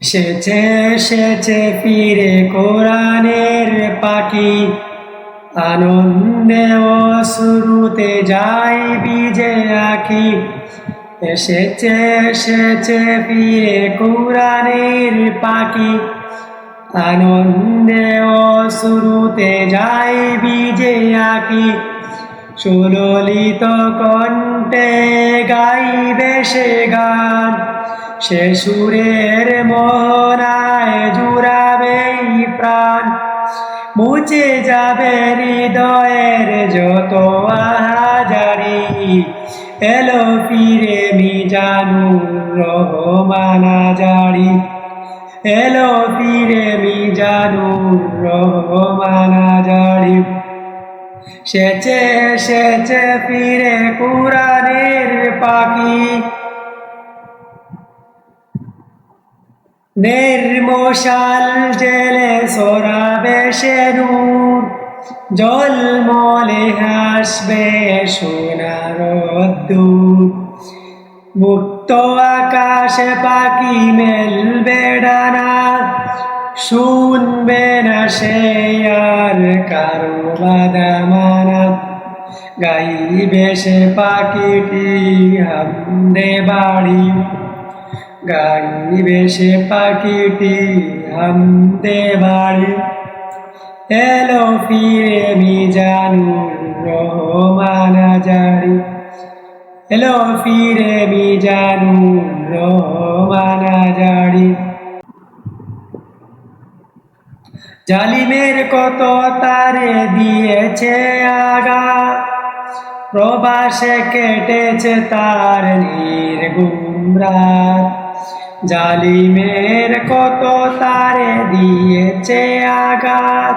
সেচে সেচে ফিরে কোরআনের পাখি, আনন্দে ও শুরুতে যাই বিজে আঁকি। এসেছে এসেছে ফিরে কোরআনের পাখি, আনন্দে ও শুরুতে যাই বিজে আঁকি। সুললিত কণ্ঠে গাইবে সে গান, সে সুরের মোহনায় জুড়াবেই প্রাণ। মুছে যাবে হৃদয়ের যত আহাজারি, এলো ফিরে মিজানুর রহমান আজারি, এলো ফিরে মিজানুর রহমান আজারি। সেচে সেচে ফিরে কোরআনের পাখি, নির্মশাল জেলে সরাবে সে নূর, জলমলে হাসবে সোনার রোদ্দুর। মুক্ত আকাশে পাখি মেলবে ডানা, শুনবে না সে আর কারো বাধা মানা। গাইবে সে পাখিটি হামদে বাড়ি, গাইবে সে পাখিটি হামদে বাড়ি। এলো ফিরে মিজানুর রহমান আজারি, এলো ফিরে মিজানুর রহমান আজারি। জালিমের কত তারে দিয়েছে আগা, প্রবাসে কেটেছে তার নির্ঘুম রাত। জালিমের কত তারে দিয়েছে আঘাত,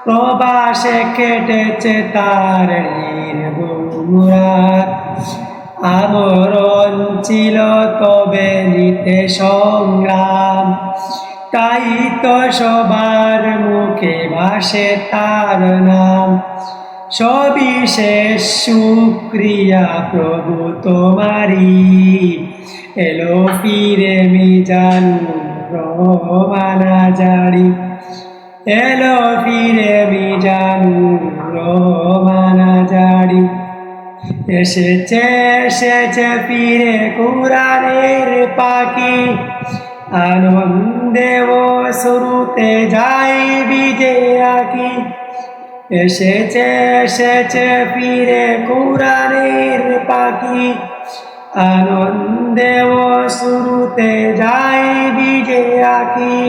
প্রবাসে কেটেছে তার নির্ঘুম রাত। আমরণ ছিল তবে নিতে সংগ্রাম, তাই তো সবার মুখে ভাসে তার নাম। সবিশেষ শুকরিয়া প্রভু তোমারি, এলো ফিরে মিজানুর রহমান আজারি, এলো ফিরে মিজানুর রহমান আজারি। এসেছে এসেছে ফিরে কোরআনের পাখি, আনন্দে ও শুরুতে যাই বিজে আঁকি। এসেছে এসেছে ফিরে কোরআনের পাখি, আনন্দে ও শুরুতে যাই বিজে আঁকি।